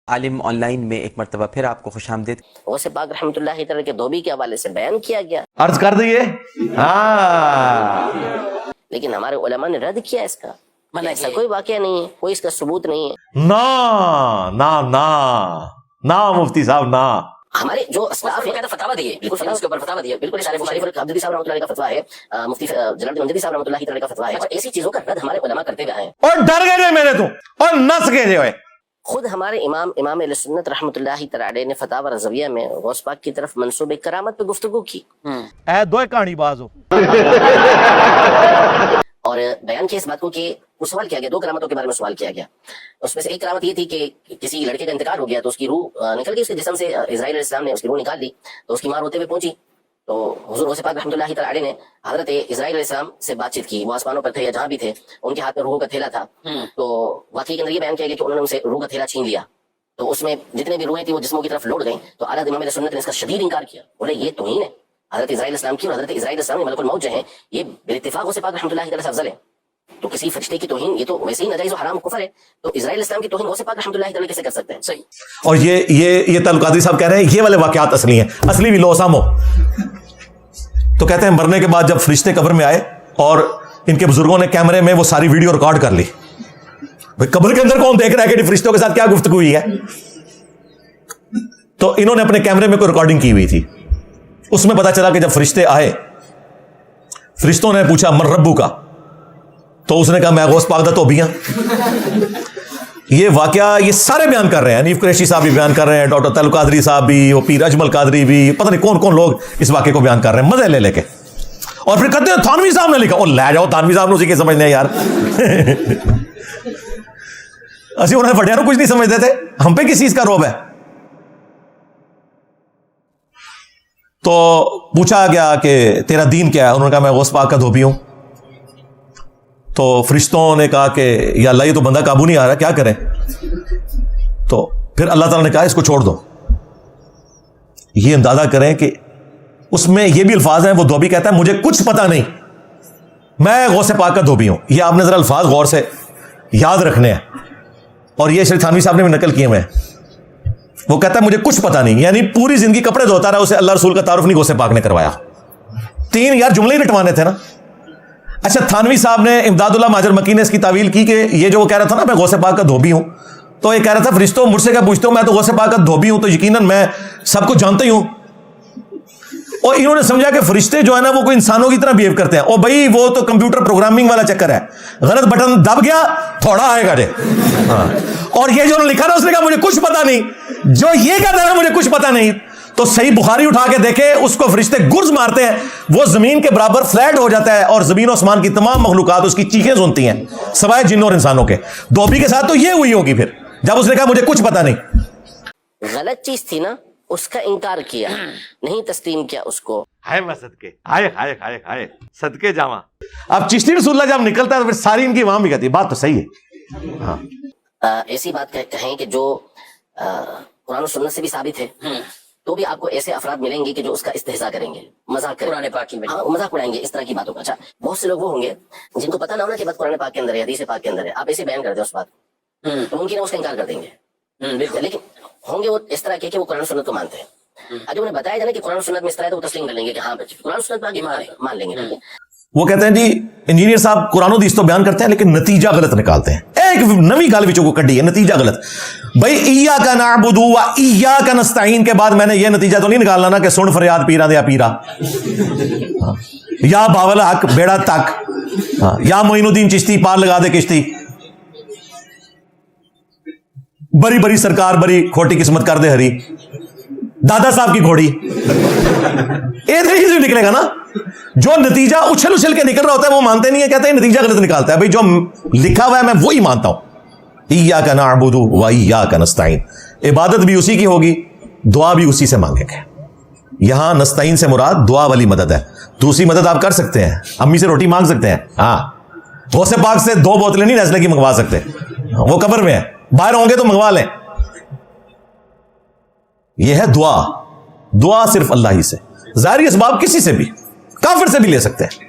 Alam on line میں ایک مرتبہ پھر آپ کو خوش آمدید۔ غوث پاک رحمۃ اللہ تعالی کے دھوبی کے حوالے سے بیان کیا گیا، عرض کر دیے ہاں، لیکن ہمارے علماء نے رد کیا اس کا، ایسا کوئی واقعہ نہیں ہے، کوئی اس کا ثبوت نہیں ہے۔ نا مفتی صاحب نا، ہمارے جو اسلاف ہیں فتاوی دیے، بالکل اس کے اوپر فتاوی دیے، بالکل سارے مشارف عبدالدی صاحب رحمۃ اللہ کا فتویٰ ہے، مفتی جلال الدین منجدی صاحب رحمۃ اللہ تعالی کا فتویٰ ہے، اور ایسی چیزوں کا رد ہمارے علماء کرتے گئے ہیں۔ اور ڈر گئے میرے تو اور نس گئے ہوئے۔ خود ہمارے امام اہل سنت رحمۃ اللہ تعالی نے فتاوی رضویہ میں غوث پاک کی طرف منسوب کرامت پہ گفتگو کی، اے دو کہانی باز ہو، اور بیان کیا اس بات کو کہ وہ سوال کیا گیا، دو کرامتوں کے بارے میں سوال کیا گیا۔ اس میں سے ایک کرامت یہ تھی کہ کسی لڑکے کا انتقال ہو گیا تو اس کی روح نکل گئی اس کے جسم سے، اسرائیل علیہ السلام نے اس کی روح نکال لی، تو اس کی ماں روتے ہوئے پہنچی، تو حضور غوث پاک رحمۃ اللہ تعالی نے حضرت اسرائیل علیہ السلام سے بات چیت کی، وہ آسمانوں پر تھے یا جہاں بھی تھے، ان کے ہاتھ میں روح کا تھیلا تھا، تو واقعی کے اندر یہ بیان کیا گیا کہ انہوں نے ان سے روح کا تھیلا چھین لیا، تو اس میں جتنے بھی روحیں تھیں وہ جسموں کی طرف لوٹ گئیں، تو اعلیٰ امام اہل سنت نے اس کا شدید انکار کیا، بولے یہ توہین ہے حضرت اسرائیل السلام کی، اور حضرت اسرائیل السلام ملک الموت جو ہیں یہ بالاتفاق غوث پاک رحمۃ اللہ تعالی سے افضل ہے، تو کسی فرشتے کی توہین یہ تو ویسے ہی ناجائز و حرام کفر ہے، تو اسرائیل السلام کی توہین غوث پاک رحمۃ اللہ تعالی کیسے کر سکتے ہیں؟ صحیح۔ اور یہ تعلق قادری صاحب کہہ رہے ہیں یہ والے واقعات اصلی ہیں، اصلی بھی لو سامو۔ تو کہتے ہیں مرنے کے بعد جب فرشتے قبر میں آئے اور ان کے بزرگوں نے کیمرے میں وہ ساری ویڈیو ریکارڈ کر لی، قبر کے اندر کون دیکھ رہا ہے کہ فرشتوں کے ساتھ کیا گفتگو ہوئی ہے، تو انہوں نے اپنے کیمرے میں کوئی ریکارڈنگ کی ہوئی تھی، اس میں پتا چلا کہ جب فرشتے آئے، فرشتوں نے پوچھا من ربو کا، تو اس نے کہا میں غوث پاک دا تو بھی ہاں۔ یہ واقعہ یہ سارے بیان کر رہے ہیں، حنیف قریشی صاحب بھی بیان کر رہے ہیں، ڈاکٹر تعلق قادری صاحب بھی، وہ پیر اجمل قادری بھی، پتہ نہیں کون کون لوگ اس واقعے کو بیان کر رہے ہیں مزے لے کے، اور پھر کہتے ہیں تھانوی صاحب نے لکھا، اور لے جاؤ تھانوی صاحب نے اسی کے سمجھنے یار اسی انہیں فٹیا کچھ نہیں سمجھتے تھے، ہم پہ کس چیز کا روب ہے۔ تو پوچھا گیا کہ تیرا دین کیا ہے، انہوں نے کہا میں غوث پاک کا دھوبی ہوں، تو فرشتوں نے کہا کہ یا اللہ یہ تو بندہ قابو نہیں آ رہا، کیا کریں، تو پھر اللہ تعالیٰ نے کہا اس کو چھوڑ دو۔ یہ اندازہ کریں کہ اس میں یہ بھی الفاظ ہیں، وہ دھوبی کہتا ہے مجھے کچھ پتا نہیں، میں غوث پاک کا دھوبی ہوں، یہ آپ نے ذرا الفاظ غور سے یاد رکھنے ہیں، اور یہ شریف تھانوی صاحب نے بھی نقل کیے ہوئے ہیں۔ وہ کہتا ہے مجھے کچھ پتا نہیں، یعنی پوری زندگی کپڑے دھوتا رہا، اسے اللہ رسول کا تعارف نہیں غوث پاک نے کروایا۔ تین یار جملے ہی رٹوانے تھے نا۔ اچھا تھانوی صاحب نے امداد اللہ مہاجر مکی نے اس کی تعویل کی کہ یہ جو وہ کہہ رہا تھا نا میں غوث پاک کا دھوبی ہوں، تو یہ کہہ رہا تھا فرشتوں مجھ سے کیا پوچھتے ہو، میں تو غوث پاک کا دھوبی ہوں، تو یقیناً میں سب کو جانتا ہی ہوں۔ اور انہوں نے سمجھا کہ فرشتے جو ہے نا وہ کوئی انسانوں کی طرح بیہیو کرتے ہیں، اور بھائی وہ تو کمپیوٹر پروگرامنگ والا چکر ہے، غلط بٹن دب گیا تھوڑا آئے گا جے۔ اور یہ جو لکھا نا اس نے کہا مجھے کچھ پتا نہیں، جو یہ کہتا ہے نا مجھے کچھ پتا نہیں، تو صحیح بخاری اٹھا کے دیکھے اس کو فرشتے گرز مارتے ہیں، وہ زمین کے برابر فلیٹ ہو جاتا ہے، اور زمین و آسمان کی تمام مخلوقات اس کی چیخیں سنتی ہیں سوائے جنوں اور انسانوں کے۔ دھوبی کے ساتھ تو یہ ہوئی ہوگی پھر جب اس نے کہا مجھے کچھ پتا نہیں۔ غلط چیز تھی نا، اس کا انکار کیا، نہیں تسلیم کیا اس کو۔ ہائے میں صدقے، ہائے ہائے ہائے ہائے صدقے جاواں۔ اب چشتی رسول اللہ جب نکلتا ہے تو پھر ساری ان کی وہاں بھی کہتی ہے بات تو صحیح ہے۔ ہاں ایسی بات کہیں کہ جو قرآن و سنت سے بھی ثابت ہے، تو بھی آپ کو ایسے افراد ملیں گے کہ جو اس کا استہزاء کریں گے، مذاق کریں، قرآن پاک کی مذاق اڑائیں گے اس طرح کی باتوں کا۔ اچھا بہت سے لوگ وہ ہوں گے جن کو پتہ نہ ہونا کہ بات قرآن پاک کے اندر ہے، حدیث پاک کے اندر ہے، آپ ایسے بیان کر دیں اس بات کو، تو ممکن ہے اس کا انکار کر دیں گے، لیکن ہوں گے وہ اس طرح کے کہ وہ قرآن و سنت کو مانتے ہیں۔ اگر انہیں بتایا جائے کہ قرآن و سنت میں اس طرح ہے تو وہ تسلیم کر لیں گے کہ ہاں قرآن و سنت پاک مان لیں گے۔ وہ کہتے ہیں جی انجینئر صاحب قرآن و حدیث تو بیان کرتے ہیں لیکن نتیجہ غلط نکالتے ہیں۔ ایک نوی گال وچوں کو کڈی ہے، نتیجہ غلط۔ بھائی ایاک نعبد و ایاک نستعین کے بعد میں نے یہ نتیجہ تو نہیں نکالنا نا کہ سن فریاد پیرا دیا پیرا، یا باول حق بیڑا تک، یا معین الدین چشتی پار لگا دے کشتی، بری بری سرکار بری کھوٹی قسمت کر دے ہری، دادا صاحب کی گھوڑی، یہ نکلے گا نا۔ جو نتیجہ اچھل اچھل کے نکل رہا ہوتا ہے وہ مانتے نہیں ہے، کہتے ہیں نتیجہ غلط نکالتا ہے۔ بھائی جو لکھا ہوا ہے میں وہی مانتا ہوں، ایاک نعبد و ایاک نستعین، عبادت بھی اسی کی ہوگی، دعا بھی اسی سے مانگیں گے۔ یہاں نستعین سے مراد دعا والی مدد ہے، دوسری مدد آپ کر سکتے ہیں، امی سے روٹی مانگ سکتے ہیں، ہاں غوث پاک سے 2 بوتلیں نہیں نیسلے کی منگوا سکتے، وہ قبر میں ہے، باہر ہوں گے تو منگوا لیں۔ یہ ہے دعا، دعا صرف اللہ ہی سے، ظاہری اسباب کسی سے بھی، کافر سے بھی لے سکتے ہیں۔